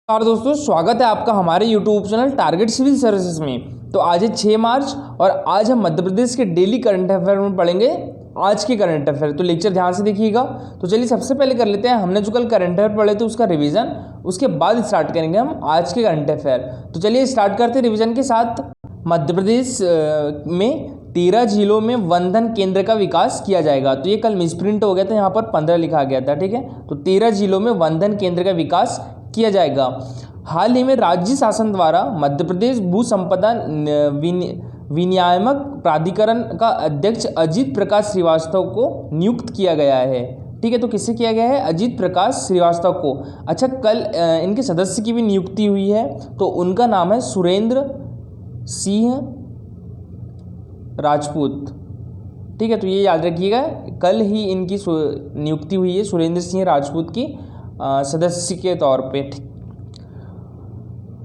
नमस्कार दोस्तों, स्वागत है आपका हमारे YouTube channel target civil services में। तो आज है 6 मार्च और आज हम मध्य प्रदेश के डेली करंट अफेयर में पढ़ेंगे आज के करंट अफेयर। तो लेक्चर ध्यान से देखिएगा। तो चलिए सबसे पहले कर लेते हैं, हमने जो कल करंट अफेयर पढ़े थे उसका रिवीजन, उसके बाद स्टार्ट करेंगे हम आज के करंट अफेयर। तो चलिए स्टार्ट करते हैं रिवीजन के साथ। मध्य प्रदेश में 13 जिलों में वनधन केंद्र का विकास किया जाएगा। तो ये कल मिसप्रिंट हो गया था, यहाँ पर 15 लिखा गया था, ठीक है। तो 13 जिलों में वनधन केंद्र का विकास किया जाएगा। हाल ही में राज्य शासन द्वारा मध्य प्रदेश भू संपदा विनियामक प्राधिकरण का अध्यक्ष अजीत प्रकाश श्रीवास्तव को नियुक्त किया गया है, ठीक है। तो किससे किया गया है? अजीत प्रकाश श्रीवास्तव को। अच्छा, कल इनके सदस्य की भी नियुक्ति हुई है, तो उनका नाम है सुरेंद्र सिंह राजपूत, ठीक है। तो ये याद रखिएगा, कल ही इनकी नियुक्ति हुई है सुरेंद्र सिंह राजपूत की सदस्य के तौर पे।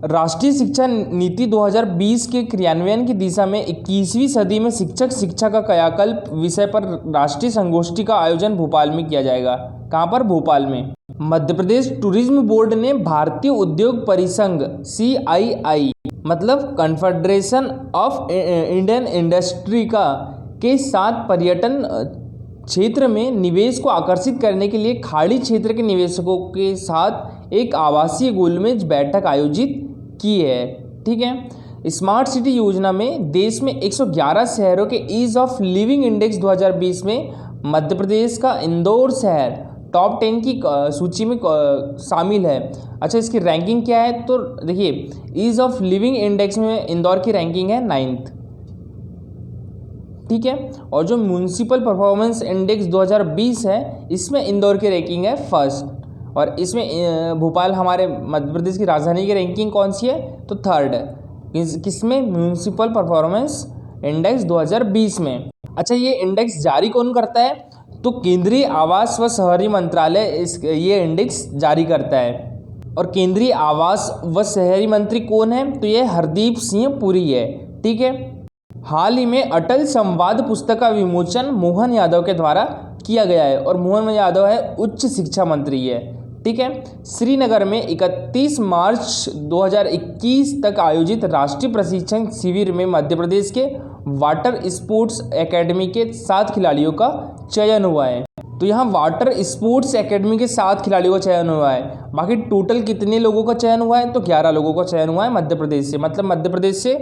राष्ट्रीय शिक्षा नीति 2020 के क्रियान्वयन की दिशा में 21वीं सदी में शिक्षा का कायाकल्प विषय पर राष्ट्रीय संगोष्ठी का आयोजन भोपाल में किया जाएगा। कहाँ पर? भोपाल में। मध्य प्रदेश टूरिज्म बोर्ड ने भारतीय उद्योग परिसंघ CII मतलब कन्फेडरेशन ऑफ इंडियन इंडस्ट्री के साथ पर्यटन क्षेत्र में निवेश को आकर्षित करने के लिए खाड़ी क्षेत्र के निवेशकों के साथ एक आवासीय गोलमेज बैठक आयोजित की है, ठीक है। स्मार्ट सिटी योजना में देश में 111 शहरों के ईज ऑफ लिविंग इंडेक्स 2020 में मध्य प्रदेश का इंदौर शहर टॉप 10 की सूची में शामिल है। अच्छा, इसकी रैंकिंग क्या है? तो देखिए, ईज ऑफ लिविंग इंडेक्स में इंदौर की रैंकिंग है 9th, ठीक है। और जो म्यूनिसिपल परफॉर्मेंस इंडेक्स 2020 है, इसमें इंदौर की रैंकिंग है 1st। और इसमें भोपाल हमारे मध्य प्रदेश की राजधानी की रैंकिंग कौन सी है? तो 3rd है। किसमें? म्यूनिसिपल परफॉर्मेंस इंडेक्स 2020 में। अच्छा, ये इंडेक्स जारी कौन करता है? तो केंद्रीय आवास व शहरी मंत्रालय ये इंडेक्स जारी करता है। और केंद्रीय आवास व शहरी मंत्री कौन है? तो ये हरदीप सिंह पुरी है, ठीक है। हाल ही में अटल संवाद पुस्तक का विमोचन मोहन यादव के द्वारा किया गया है, और मोहन यादव है उच्च शिक्षा मंत्री है, ठीक है। श्रीनगर में 31 मार्च 2021 तक आयोजित राष्ट्रीय प्रशिक्षण शिविर में मध्य प्रदेश के वाटर स्पोर्ट्स एकेडमी के 7 खिलाड़ियों का चयन हुआ है। तो यहाँ वाटर स्पोर्ट्स एकेडमी के 7 खिलाड़ियों का चयन हुआ है। बाकी टोटल कितने लोगों का चयन हुआ है? तो 11 लोगों का चयन हुआ है मध्य प्रदेश से, मतलब मध्य प्रदेश से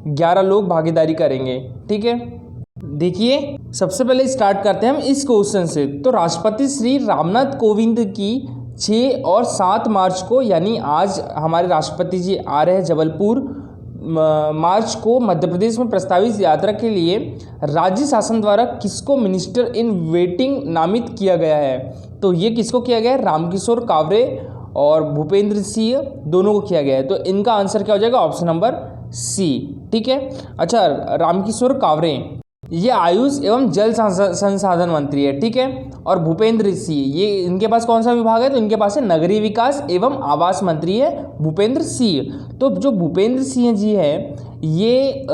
11 लोग भागीदारी करेंगे, ठीक है। देखिए, सबसे पहले स्टार्ट करते हैं हम इस क्वेश्चन से। तो राष्ट्रपति श्री रामनाथ कोविंद की 6 और 7 मार्च को, यानी आज हमारे राष्ट्रपति जी आ रहे हैं जबलपुर, मार्च को मध्य प्रदेश में प्रस्तावित यात्रा के लिए राज्य शासन द्वारा किसको मिनिस्टर इन वेटिंग नामित किया गया है? तो ये किसको किया गया है? रामकिशोर कावरे और भूपेंद्र सिंह दोनों को किया गया है। तो इनका आंसर क्या हो जाएगा? ऑप्शन नंबर C, ठीक है। अच्छा, रामकिशोर कावरे ये आयुष एवं जल संसाधन मंत्री है, ठीक है। और भूपेंद्र सिंह ये इनके पास कौन सा विभाग है? तो इनके पास है नगरीय विकास एवं आवास मंत्री है भूपेंद्र सिंह। तो जो भूपेंद्र सिंह जी है, ये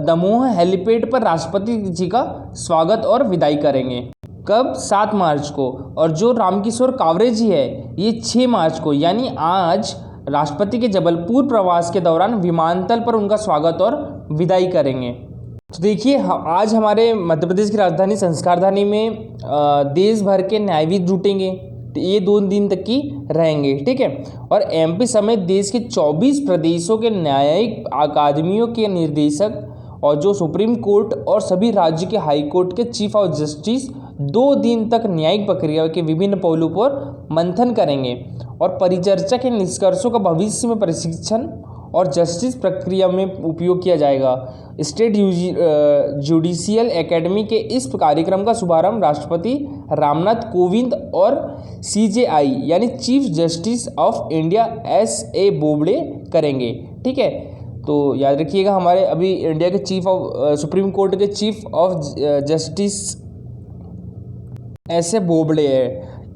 दमोह हेलीपैड पर राष्ट्रपति जी का स्वागत और विदाई करेंगे। कब? 7 मार्च को। और जो रामकिशोर कावरे जी है, ये 6 मार्च को, यानी आज राष्ट्रपति के जबलपुर प्रवास के दौरान विमानतल पर उनका स्वागत और विदाई करेंगे। तो देखिए, आज हमारे मध्य प्रदेश की राजधानी संस्कारधानी में देश भर के न्यायविद जुटेंगे। तो ये 2 दिन तक की रहेंगे, ठीक है। और MP समेत देश के 24 प्रदेशों के न्यायिक अकादमियों के निर्देशक और जो सुप्रीम कोर्ट और सभी राज्य के हाई कोर्ट के चीफ ऑफ जस्टिस 2 दिन तक न्यायिक प्रक्रिया के विभिन्न पहलुओं पर मंथन करेंगे और परिचर्चा के निष्कर्षों का भविष्य में प्रशिक्षण और जस्टिस प्रक्रिया में उपयोग किया जाएगा। स्टेट जुडिशियल एकेडमी के इस कार्यक्रम का शुभारंभ राष्ट्रपति रामनाथ कोविंद और CJI यानी chief justice of India SA Bobde करेंगे, ठीक है। तो याद रखिएगा, हमारे अभी इंडिया के चीफ ऑफ सुप्रीम कोर्ट के chief of justice SA Bobde है।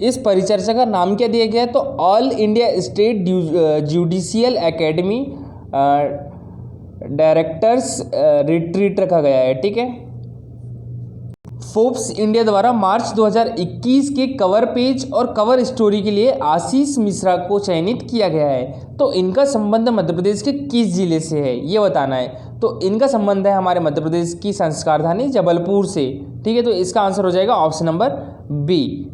इस परिचर्चा का नाम क्या दिया गया है? तो all India state judicial academy directors retreat रखा गया है, ठीक है। फोर्ब्स इंडिया द्वारा मार्च 2021 के कवर पेज और कवर स्टोरी के लिए आशीष मिश्रा को चयनित किया गया है। तो इनका संबंध मध्य प्रदेश के किस जिले से है ये बताना है। तो इनका संबंध है हमारे मध्य प्रदेश की संस्कार राजधानी जबलपुर से। ठीक है, तो इसका आंसर हो जाएगा ऑप्शन नंबर बी।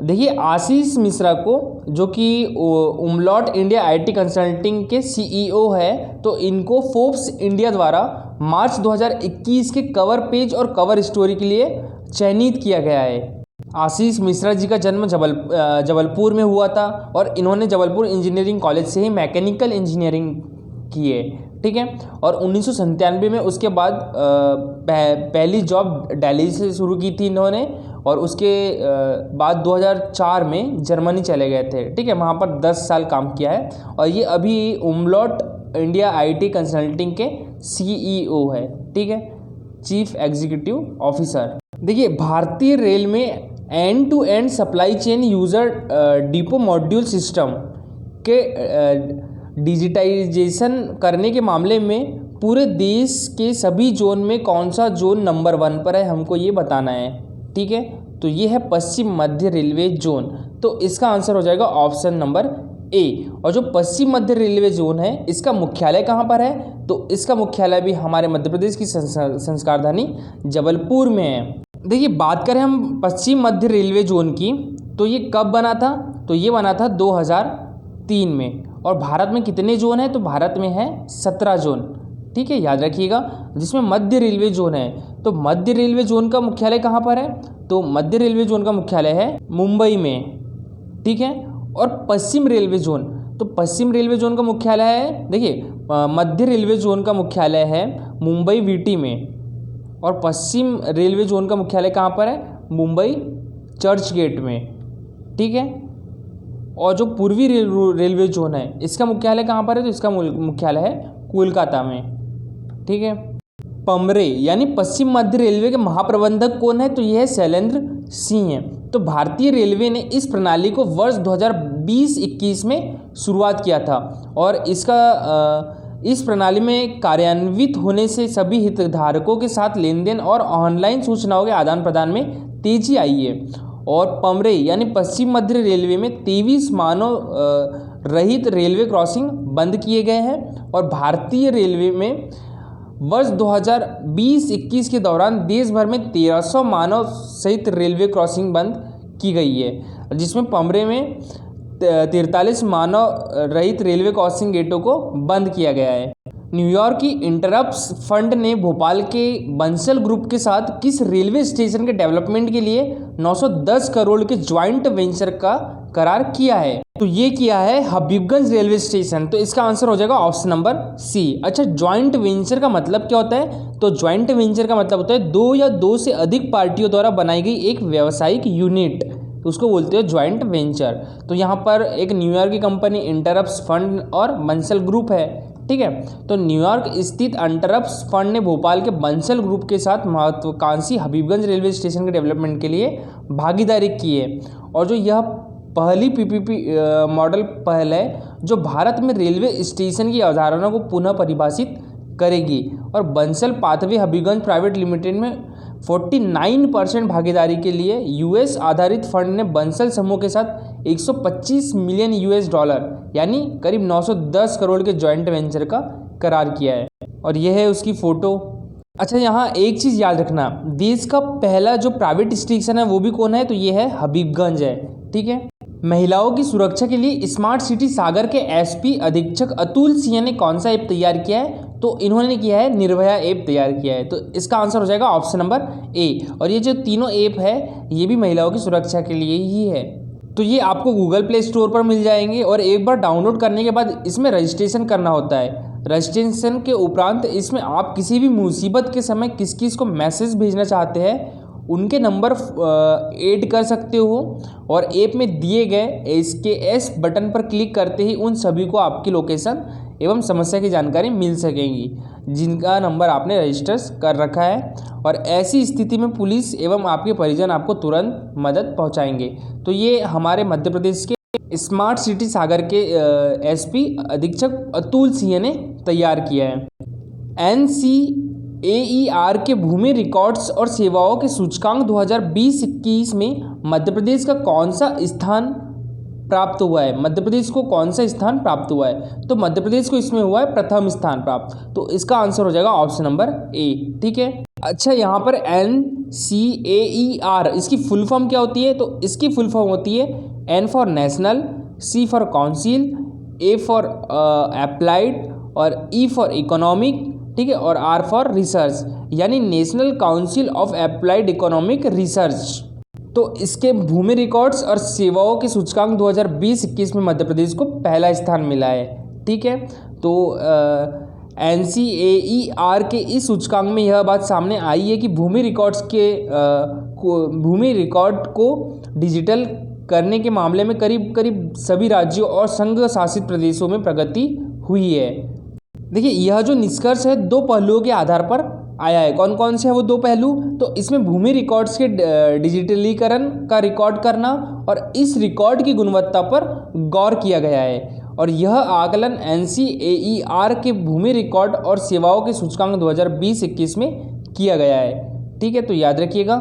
देखिए आशीष मिश्रा को, जो कि उमलॉट इंडिया आईटी कंसल्टिंग के सीईओ है, तो इनको फोर्ब्स इंडिया द्वारा मार्च 2021 के कवर पेज और कवर स्टोरी के लिए चयनित किया गया है। आशीष मिश्रा जी का जन्म जबलपुर में हुआ था और इन्होंने जबलपुर इंजीनियरिंग कॉलेज से ही मैकेनिकल इंजीनियरिंग की है। ठीक है, और 1997 में उसके बाद पहली जॉब दिल्ली से शुरू की थी इन्होंने, और उसके बाद 2004 में जर्मनी चले गए थे। ठीक है, वहाँ पर 10 साल काम किया है और ये अभी उमलॉट इंडिया आईटी कंसल्टिंग के सीईओ है। ठीक है, चीफ एग्जीक्यूटिव ऑफिसर। देखिए भारतीय रेल में end to end supply chain user depot module system के डिजिटाइजेशन करने के मामले में पूरे देश के सभी जोन में कौन सा जोन नंबर 1 पर है, हमको ये बताना है। ठीक है, तो ये है पश्चिम मध्य रेलवे जोन। तो इसका आंसर हो जाएगा ऑप्शन नंबर ए। और जो पश्चिम मध्य रेलवे जोन है इसका मुख्यालय कहाँ पर है, तो इसका मुख्यालय भी हमारे मध्य प्रदेश की संस्कार राजधानी जबलपुर में है। देखिए बात करें हम पश्चिम मध्य रेलवे जोन की, तो ये कब बना था, तो ये बना था 2003 में। और भारत में कितने जोन हैं, तो भारत में है 17 जोन। ठीक है, याद रखिएगा, जिसमें मध्य रेलवे जोन है। तो मध्य रेलवे जोन का मुख्यालय कहाँ पर है, तो मध्य रेलवे जोन का मुख्यालय है मुंबई में। ठीक है, और पश्चिम रेलवे जोन, तो पश्चिम रेलवे जोन का मुख्यालय है, देखिए मध्य रेलवे जोन का मुख्यालय है मुंबई वीटी में, और पश्चिम रेलवे जोन का मुख्यालय कहाँ पर है, मुंबई चर्च गेट में। ठीक है, और जो पूर्वी रेलवे जोन है इसका मुख्यालय कहाँ पर है, तो इसका मुख्यालय है कोलकाता में। ठीक है, पमरे यानी पश्चिम मध्य रेलवे के महाप्रबंधक कौन है, तो यह है शैलेंद्र सिंह है। तो भारतीय रेलवे ने इस प्रणाली को वर्ष 2020-21 में शुरुआत किया था और इस प्रणाली में कार्यान्वित होने से सभी हितधारकों के साथ लेन देन और ऑनलाइन सूचनाओं के आदान प्रदान में तेजी आई है। और पमरे यानी पश्चिम मध्य रेलवे में 23 मानव रहित रेलवे क्रॉसिंग बंद किए गए हैं। और भारतीय रेलवे में वर्ष 2020-21 के दौरान देश भर में 1300 मानव सहित रेलवे क्रॉसिंग बंद की गई है, जिसमें पमरे में 43 मानव रहित रेलवे क्रॉसिंग गेटों को बंद किया गया है। न्यूयॉर्क की इंटरप्स फंड ने भोपाल के बंसल ग्रुप के साथ किस रेलवे स्टेशन के डेवलपमेंट के लिए 910 करोड़ के ज्वाइंट वेंचर का करार किया है, तो ये किया है हबीबगंज रेलवे स्टेशन। तो इसका आंसर हो जाएगा ऑप्शन नंबर सी। अच्छा, ज्वाइंट वेंचर का मतलब क्या होता है, तो ज्वाइंट वेंचर का मतलब होता है 2 या 2 से अधिक पार्टियों द्वारा बनाई गई एक व्यावसायिक यूनिट, तो उसको बोलते हैं ज्वाइंट वेंचर। तो यहाँ पर एक न्यूयॉर्क की कंपनी इंटरप्स फंड और बंसल ग्रुप है। ठीक है, तो न्यूयॉर्क स्थित इंटरप्स फंड ने भोपाल के बंसल ग्रुप के साथ महत्वाकांक्षी हबीबगंज रेलवे स्टेशन के डेवलपमेंट के लिए भागीदारी की है। और जो यह पहली पीपीपी मॉडल पहल है जो भारत में रेलवे स्टेशन की अवधारणा को पुनः परिभाषित करेगी। और Bansal pathway Habibganj private limited में 49% भागीदारी के लिए यूएस आधारित फंड ने बंसल समूह के साथ 125 मिलियन यूएस डॉलर यानी करीब 910 करोड़ के जॉइंट वेंचर का करार किया है। और यह है उसकी फ़ोटो। अच्छा, यहाँ एक चीज़ याद रखना, देश का पहला जो प्राइवेट स्टेशन है वो भी कौन है, तो ये है हबीबगंज है। ठीक है, महिलाओं की सुरक्षा के लिए स्मार्ट सिटी सागर के एसपी अधीक्षक अतुल सिंह ने कौन सा ऐप तैयार किया है, तो इन्होंने किया है निर्भया ऐप तैयार किया है। तो इसका आंसर हो जाएगा ऑप्शन नंबर ए। और ये जो तीनों ऐप है ये भी महिलाओं की सुरक्षा के लिए ही है। तो ये आपको गूगल प्ले स्टोर पर मिल जाएंगे और एक बार डाउनलोड करने के बाद इसमें रजिस्ट्रेशन करना होता है। रजिस्ट्रेशन के उपरांत इसमें आप किसी भी मुसीबत के समय किस को मैसेज भेजना चाहते हैं उनके नंबर ऐड कर सकते हो और ऐप में दिए गए SKS बटन पर क्लिक करते ही उन सभी को आपकी लोकेशन एवं समस्या की जानकारी मिल सकेगी जिनका नंबर आपने रजिस्टर कर रखा है। और ऐसी स्थिति में पुलिस एवं आपके परिजन आपको तुरंत मदद पहुंचाएंगे। तो ये हमारे मध्य प्रदेश के स्मार्ट सिटी सागर के SP अधीक्षक अतुल सिंह ने तैयार किया है। AER के भूमि रिकॉर्ड्स और सेवाओं के सूचकांक 2020-21 में मध्य प्रदेश का कौन सा स्थान प्राप्त हुआ है? मध्य प्रदेश को कौन सा स्थान प्राप्त हुआ है? तो मध्य प्रदेश को इसमें हुआ है प्रथम स्थान प्राप्त। तो इसका आंसर हो जाएगा ऑप्शन नंबर ए। ठीक है। अच्छा, यहाँ पर NCAER इसकी फुल फॉर्म क्या होती है? तो इसकी फुल फॉर्म होती है N for national, C for council, A for applied और E फॉर इकोनॉमिक, ठीक है, और R फॉर रिसर्च, यानी national council of applied economic research. तो इसके भूमि रिकॉर्ड्स और सेवाओं के सूचकांक 2020-21 में मध्य प्रदेश को पहला स्थान मिला है। ठीक है। तो NCAER के इस सूचकांक में यह बात सामने आई है कि भूमि रिकॉर्ड को डिजिटल करने के मामले में करीब करीब सभी राज्यों और संघ शासित प्रदेशों में प्रगति हुई है। देखिए, यह जो निष्कर्ष है दो पहलुओं के आधार पर आया है। कौन कौन से है वो दो पहलू? तो इसमें भूमि रिकॉर्ड्स के डिजिटलीकरण का रिकॉर्ड करना और इस रिकॉर्ड की गुणवत्ता पर गौर किया गया है। और यह आकलन NCAER के भूमि रिकॉर्ड और सेवाओं के सूचकांक 2020-21 में किया गया है। ठीक है, तो याद रखिएगा।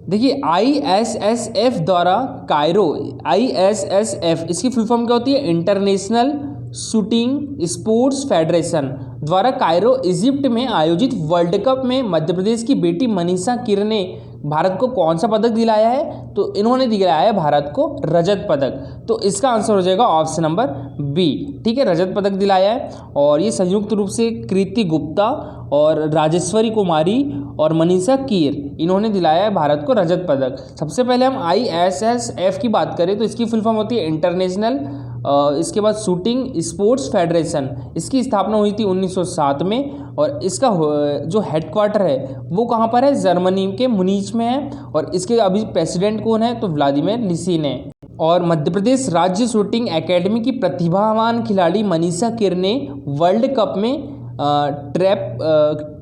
देखिए, ISSF द्वारा कायरो, ISSF इसकी फुल फॉर्म क्या होती है? इंटरनेशनल शूटिंग स्पोर्ट्स फेडरेशन द्वारा कायरो इजिप्ट में आयोजित वर्ल्ड कप में मध्य प्रदेश की बेटी मनीषा कीर ने भारत को कौन सा पदक दिलाया है? तो इन्होंने दिलाया है भारत को रजत पदक। तो इसका आंसर हो जाएगा ऑप्शन नंबर बी। ठीक है, रजत पदक दिलाया है। और ये संयुक्त रूप से कृति गुप्ता और राजेश्वरी कुमारी और मनीषा कीर इन्होंने दिलाया है भारत को रजत पदक। सबसे पहले हम ISSF की बात करें तो इसकी फुल फॉर्म होती है इंटरनेशनल, इसके बाद शूटिंग स्पोर्ट्स फेडरेशन। इसकी स्थापना हुई थी 1907 में और इसका जो हेडक्वार्टर है वो कहाँ पर है? जर्मनी के मुनीच में है। और इसके अभी प्रेसिडेंट कौन है? तो व्लादिमीर लिसिन है। और मध्य प्रदेश राज्य शूटिंग एकेडमी की प्रतिभावान खिलाड़ी मनीषा कीर ने वर्ल्ड कप में ट्रैप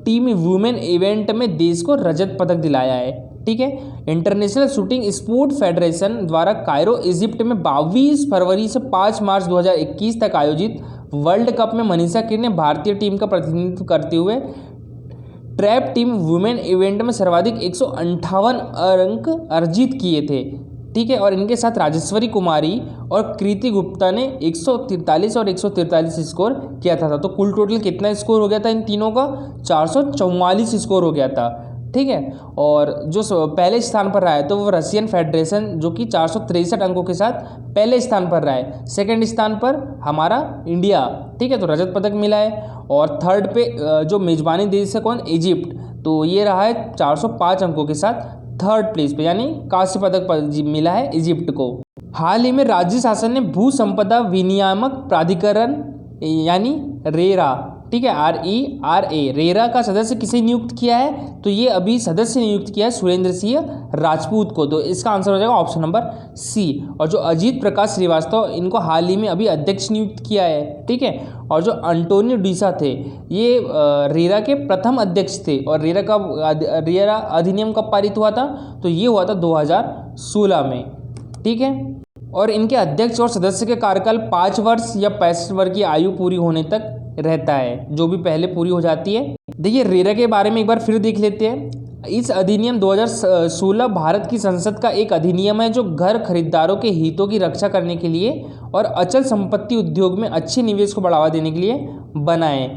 टीम वुमेन इवेंट में देश को रजत पदक दिलाया है। ठीक है। इंटरनेशनल शूटिंग स्पोर्ट फेडरेशन द्वारा कायरो इजिप्ट में 22 फरवरी से 5 मार्च 2021 तक आयोजित वर्ल्ड कप में मनीषा कीर ने भारतीय टीम का प्रतिनिधित्व करते हुए ट्रैप टीम वुमेन इवेंट में सर्वाधिक 158 अंक अर्जित किए थे। ठीक है। और इनके साथ राजेश्वरी कुमारी और कृति गुप्ता ने 143 और 143 स्कोर किया था। तो कुल टोटल कितना स्कोर हो गया था इन तीनों का? 444 स्कोर हो गया था। ठीक है। और जो पहले स्थान पर रहा है तो वो रशियन फेडरेशन जो कि 463 अंकों के साथ पहले स्थान पर रहा है। सेकंड स्थान पर हमारा इंडिया। ठीक है, तो रजत पदक मिला है। और थर्ड पे जो मेजबानी देश है कौन? इजिप्ट। तो ये रहा है 405 अंकों के साथ थर्ड प्लेस पे, यानी कांस्य पदक मिला है इजिप्ट को। हाल ही में राज्य शासन ने भू संपदा विनियामक प्राधिकरण यानी रेरा, ठीक है, RERA, रेरा का सदस्य किसे नियुक्त किया है? तो ये अभी सदस्य नियुक्त किया है सुरेंद्र सिंह राजपूत को। तो इसका आंसर हो जाएगा ऑप्शन नंबर सी। और जो अजीत प्रकाश श्रीवास्तव इनको हाल ही में अभी अध्यक्ष नियुक्त किया है। ठीक है। और जो अंटोनियो डिसा थे ये रेरा के प्रथम अध्यक्ष थे। और रेरा अधिनियम कब पारित हुआ था? तो ये हुआ था 2016 में। ठीक है। और इनके अध्यक्ष और सदस्य के कार्यकाल 5 वर्ष या 65 वर्ष की आयु पूरी होने तक रहता है, जो भी पहले पूरी हो जाती है। देखिए, रेरा के बारे में एक बार फिर देख लेते हैं। इस अधिनियम 2016 भारत की संसद का एक अधिनियम है जो घर खरीदारों के हितों की रक्षा करने के लिए और अचल संपत्ति उद्योग में अच्छे निवेश को बढ़ावा देने के लिए बना है।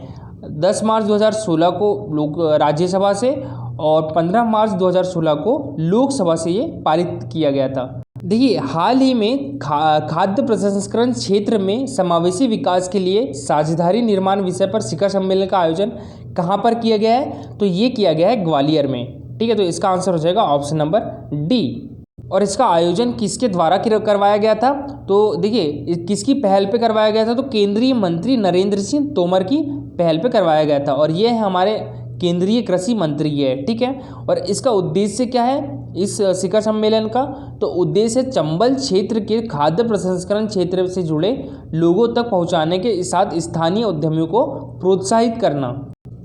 10 मार्च 2016 को राज्यसभा से और 15 मार्च 2016 को लोकसभा से ये पारित किया गया था। देखिए, हाल ही में खाद्य प्रसंस्करण क्षेत्र में समावेशी विकास के लिए साझेदारी निर्माण विषय पर शिखर सम्मेलन का आयोजन कहाँ पर किया गया है? तो ये किया गया है ग्वालियर में। ठीक है, तो इसका आंसर हो जाएगा ऑप्शन नंबर डी। और इसका आयोजन किसके द्वारा करवाया गया था? तो देखिए, किसकी पहल पे करवाया गया था? तो केंद्रीय मंत्री नरेंद्र सिंह तोमर की पहल पे करवाया गया था। और ये है हमारे केंद्रीय कृषि मंत्री है। ठीक है। और इसका उद्देश्य क्या है इस शिखर सम्मेलन का? तो उद्देश्य चंबल क्षेत्र के खाद्य प्रसंस्करण क्षेत्र से जुड़े लोगों तक पहुंचाने के साथ स्थानीय उद्यमियों को प्रोत्साहित करना।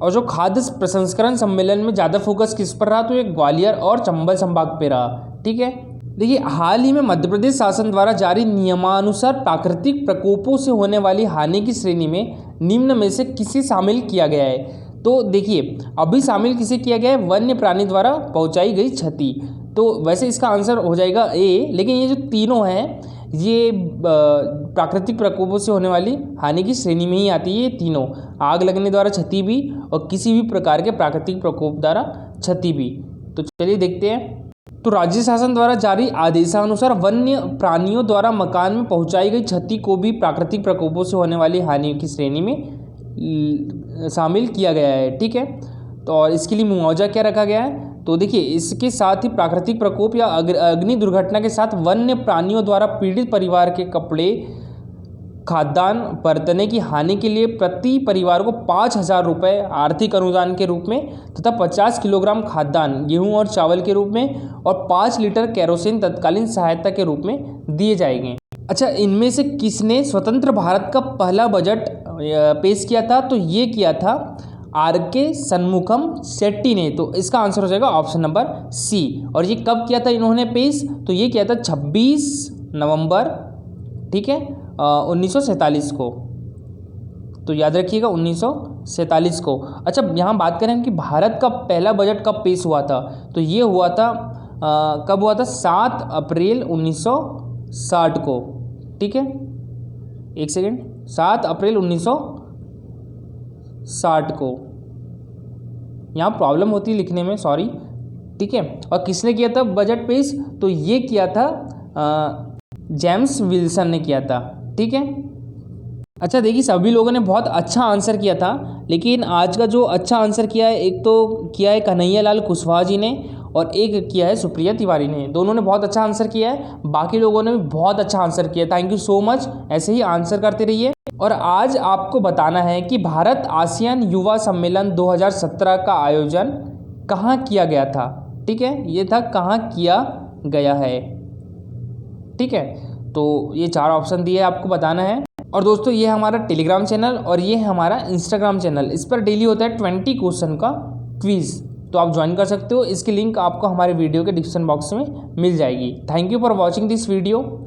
और जो खाद्य प्रसंस्करण सम्मेलन में ज़्यादा फोकस किस पर रहा? तो ये ग्वालियर और चंबल संभाग पे रहा। ठीक है। देखिए, हाल ही में मध्य प्रदेश शासन द्वारा जारी नियमानुसार प्राकृतिक प्रकोपों से होने वाली हानि की श्रेणी में निम्न में से किसे शामिल किया गया है? तो देखिए अभी शामिल किसे किया गया है, वन्य प्राणी द्वारा पहुंचाई गई क्षति। तो वैसे इसका आंसर हो जाएगा ए, लेकिन ये जो तीनों हैं ये प्राकृतिक प्रकोपों से होने वाली हानि की श्रेणी में ही आती है। ये तीनों, आग लगने द्वारा क्षति भी और किसी भी प्रकार के प्राकृतिक प्रकोप द्वारा क्षति भी। तो चलिए देखते हैं। तो राज्य शासन द्वारा जारी आदेशानुसार वन्य प्राणियों द्वारा मकान में पहुंचाई गई क्षति को भी प्राकृतिक प्रकोपों से होने वाली हानि की श्रेणी में शामिल किया गया है। ठीक है, तो और इसके लिए मुआवजा क्या रखा गया है, तो देखिए इसके साथ ही प्राकृतिक प्रकोप या अग्नि दुर्घटना के साथ वन्य प्राणियों द्वारा पीड़ित परिवार के कपड़े, खाद्यान्न, बरतने की हानि के लिए प्रति परिवार को 5,000 रुपये आर्थिक अनुदान के रूप में तथा 50 किलोग्राम खाद्यान्न, गेहूं और चावल के रूप में और 5 लीटर केरोसिन तत्कालीन सहायता के रूप में दिए जाएंगे। अच्छा, इनमें से किसने स्वतंत्र भारत का पहला बजट पेश किया था, तो ये किया था आर.के. शनमुखम शेट्टी ने। तो इसका आंसर हो जाएगा ऑप्शन नंबर सी। और ये कब किया था इन्होंने पेश, तो ये किया था 26 नवंबर, ठीक है, 1947 को। तो याद रखिएगा 1947 को। अच्छा, यहाँ बात करें कि भारत का पहला बजट कब पेश हुआ था, तो ये हुआ था कब हुआ था, 7 अप्रैल 1960 को। ठीक है, एक सेकेंड, 7 अप्रैल 1960 को। यहाँ प्रॉब्लम होती है लिखने में, सॉरी। ठीक है, और किसने किया था बजट पेश, तो ये किया था जेम्स विल्सन ने किया था। ठीक है, अच्छा देखिए सभी लोगों ने बहुत अच्छा आंसर किया था, लेकिन आज का जो अच्छा आंसर किया है, एक तो किया है कन्हैया लाल कुशवाहा जी ने और एक किया है सुप्रिया तिवारी ने। दोनों ने बहुत अच्छा आंसर किया है, बाकी लोगों ने भी बहुत अच्छा आंसर किया। थैंक यू सो मच, ऐसे ही आंसर करते रहिए। और आज आपको बताना है कि भारत आसियान युवा सम्मेलन 2017 का आयोजन कहाँ किया गया था। ठीक है, ये था कहाँ किया गया है। ठीक है, तो ये 4 ऑप्शन दिए आपको बताना है। और दोस्तों ये हमारा टेलीग्राम चैनल और ये हमारा इंस्टाग्राम चैनल, इस पर डेली होता है 20 क्वेश्चन का क्विज़, तो आप ज्वाइन कर सकते हो। इसकी लिंक आपको हमारे वीडियो के डिस्क्रिप्शन बॉक्स में मिल जाएगी। Thank you for watching this video.